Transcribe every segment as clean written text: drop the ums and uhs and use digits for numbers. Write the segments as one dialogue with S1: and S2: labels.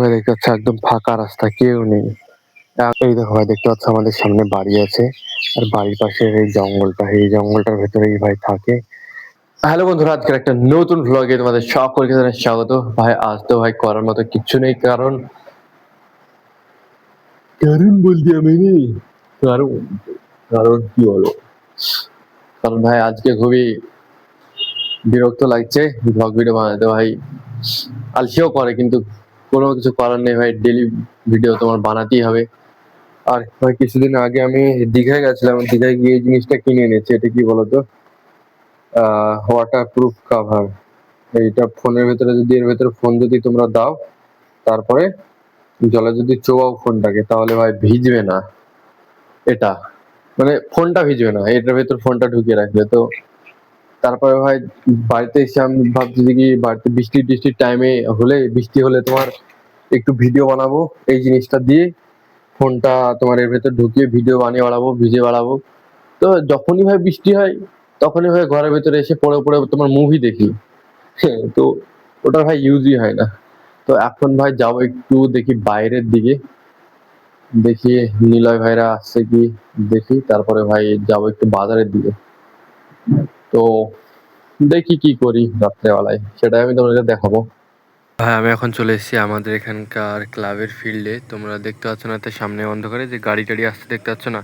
S1: ভাই দেখতে পাচ্ছ একদম ফাঁকা রাস্তা, কেউ নেই। এই দেখো ভাই, দেখতে পাচ্ছ আমাদের সামনে বাড়ি আছে, আর বাড়ির পাশে এই জঙ্গলটা, এই জঙ্গলটার ভেতরেই ভাই থাকে। হ্যালো বন্ধুরা, আজকের একটা নতুন ভ্লগে তোমাদের সকলকে জানাই স্বাগত। ভাই আজ তো ভাই করার মতো কিচ্ছু নেই, কারণ কারণ বলতে আমি নেই, কারণ কারণ কি বলো, কারণ ভাই আজকে খুবই বিরক্ত লাগছে ভ্লগ ভিডিও বানাতে। ভাই আলসেও করে, কিন্তু কোনো কিছু করার নেই ভাই, ডেলি ভিডিও তোমার বানাতেই হবে। আর ভাই কিছুদিন আগে আমি দীঘায় গেছিলাম, দীঘায় গিয়ে এই জিনিসটা কিনে এনেছি। এটা কি বলতো, ওয়াটার প্রুফ কাভার। এইটা ফোনের ভেতরে যদি, এর ভেতরে ফোন যদি তোমরা দাও, তারপরে জলে যদি চোবাও ফোনটাকে, তাহলে ভাই ভিজবে না। এটা মানে ফোনটা ভিজবে না, এটার ভেতর ফোনটা ঢুকিয়ে রাখবে তো। তারপরে ভাই বাড়িতে এসে আমি ভাবছি যে কি, বাড়িতে বৃষ্টির টাইমে হলে, বৃষ্টি হলে তোমার একটু ভিডিও বানাবো এই জিনিসটা দিয়ে। ফোনটা তোমার এর ভেতর ঢুকিয়ে ভিডিও বানিয়ে বাড়াবো, ভিজে বাড়াবো। তো যখনই ভাই বৃষ্টি হয়, তখনই ভাই ঘরের ভেতরে এসে পড়ে পড়ে তোমার মুভি দেখি। তো ওটা ভাই ইউজই হয় না। তো এখন ভাই যাবো একটু দেখি বাইরের দিকে, দেখি নিলয় ভাইরা আসছে কি দেখি, তারপরে ভাই যাবো একটু বাজারের দিকে। তো দেখি কি করি রাত্রেবেলায়, সেটাই আমি তোমাদের দেখাবো। হ্যাঁ, আমি এখন চলে এসেছি আমাদের এখানকার ক্লাবের ফিল্ডে। তোমরা দেখতে পাচ্ছ না, তার সামনে অন্ধকারে যে গাড়ি টাড়ি আসতে দেখতে পাচ্ছ না,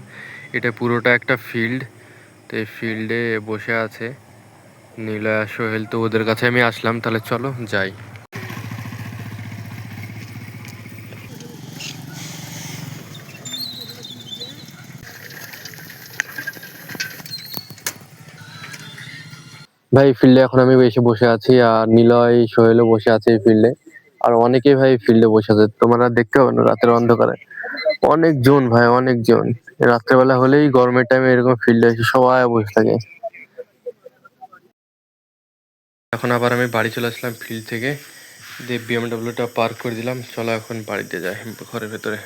S1: এটা পুরোটা একটা ফিল্ড। তো এই ফিল্ডে বসে আছে নিলয় আর সোহেল, তো ওদের কাছে আমি আসলাম। তাহলে চলো যাই। ভাই ফিল্ডে এখন আমি এসে বসে আছি, আর নিলয় সোহেলও বসে আছে এই ফিল্ডে। আর অনেকেই ভাই ফিল্ডে বসে আছে, তোমরা দেখতে পাবে না রাতের অন্ধকারে অনেকজন ভাই, অনেকজন। রাত্রেবেলা হলেই গরমের টাইমে এরকম ফিল্ডে এসে সবাই বসে থাকে। এখন আবার আমি বাড়ি চলে আসলাম ফিল্ড থেকে, দিয়ে বিএমডব্লিউটা পার্ক করে দিলাম। চলো এখন বাড়িতে যাই, ঘরের ভেতরে।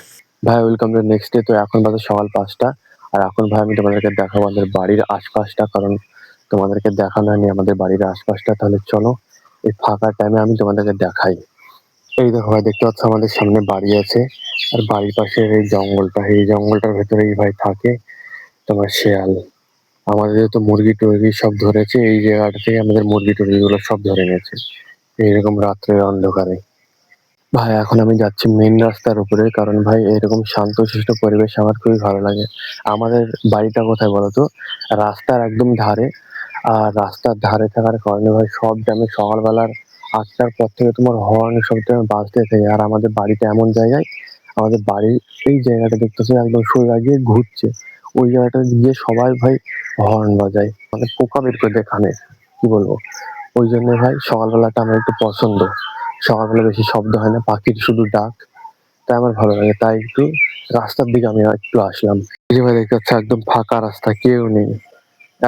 S1: ভাই ওয়েলকাম টু নেক্সট ডে। তো এখন বাজে সকাল 5টা, আর এখন ভাই আমি তোমাদেরকে দেখাবো আমাদের বাড়ির আশপাশটা, কারণ তোমাদেরকে দেখানো হয়নি আমাদের বাড়ির আশপাশটা। তাহলে চলো এই ফাঁকা টাইমে আমি তোমাদেরকে দেখাই। এই দেখো ভাই, দেখতে পাচ্ছ আমাদের সামনে বাড়ি আছে, আর বাড়ির পাশে এই জঙ্গলটা, এই জঙ্গলটার ভেতরেই ভাই থাকে তোমার শেয়াল। আমাদের যেহেতু মুরগি টুরগি সব ধরেছে, এই জায়গাটা থেকে আমাদের মুরগি টুরগি গুলো সব ধরে নিয়েছে এইরকম রাত্রের অন্ধকারে। ভাই এখন আমি যাচ্ছি মেন রাস্তার উপরে, কারণ ভাই এরকম শান্তশিষ্ট পরিবেশ আমার খুবই ভালো লাগে। আমাদের বাড়িটা কোথায় বলতো, রাস্তার একদম ধারে। আর রাস্তার ধারে থাকার কারণে ভাই সব টাইমে সকালবেলার 8টার পর থেকে তোমার হর্ন সব টাইমে বাজতে থাকে। আর আমাদের বাড়িটা এমন জায়গায়, আমাদের বাড়ির এই জায়গাটা দেখতেছে একদম সোজা গিয়ে ঘুরছে, ওই জায়গাটা গিয়ে সবাই ভাই হর্ন বাজায়, মানে পোকা বের করে দেয় কানে, কি বলবো। ওই জন্য ভাই সকালবেলাটা আমার একটু পছন্দ। সকালবেলা বেশি শব্দ হয় না, পাখির শুধু ডাক, তাই আমার ভালো লাগে। তাই একটু রাস্তার দিকে আমি একটু আসলাম। এই যে ভাই দেখতে পাচ্ছ একদম ফাঁকা রাস্তা, কেউ নেই,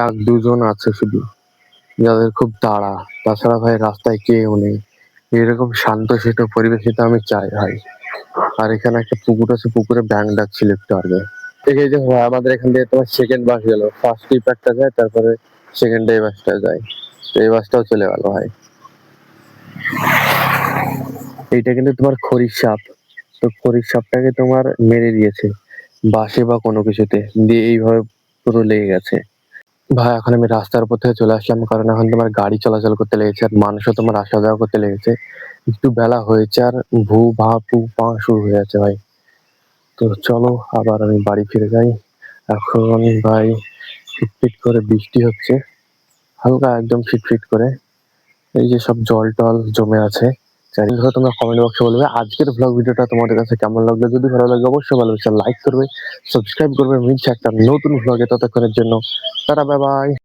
S1: এক দুজন আছে শুধু, যাদের খুব তাড়া। তাছাড়া ভাই রাস্তায় কেউ নেই। এরকম শান্তশিষ্ট পরিবেশে তো আমি চাই ভাই। আর এখানে একটা পুকুর আছে, পুকুরে ব্যাঙ ডাকছিল একটু আগে। এই যে ভাই আমাদের এখান থেকে তোমার সেকেন্ড বাস গেল, ফার্স্ট ট্রিপ একটা যায়, তারপরে সেকেন্ড এই বাসটা যায়। তো এই বাসটাও চলে গেল ভাই। এইটা কিন্তু তোমার খরির সাপ, তো খরির সাপটাকে তোমার মেরে দিয়েছে বাসে বা কোনো কিছুতে, দিয়ে এইভাবে পুরো লেগে গেছে। ভাই এখন আমি রাস্তার উপর থেকে চলে আসলাম, কারণ এখন তোমার গাড়ি চলাচল করতে লেগেছে, আর মানুষও তোমার আসা যাওয়া করতে লেগেছে। একটু বেলা হয়েছে, আর ভু ভা পু পা শুরু হয়ে যাচ্ছে ভাই। তো চলো আবার আমি বাড়ি ফিরে যাই। এখন ভাই ফিটফিট করে বৃষ্টি হচ্ছে, হালকা একদম ফিটফিট করে। এই যে সব জল টল জমে আছে চারিদিকে, তোমরা কমেন্ট বক্সে বলবে আজকের ব্লগ ভিডিওটা তোমাদের কাছে কেমন লাগলো। যদি ভালো লাগে অবশ্যই ভালো লাইক করবে, সাবস্ক্রাইব করবে। মিলছে একটা নতুন ব্লগে, ততক্ষণের জন্য টাটা, বাই বাই।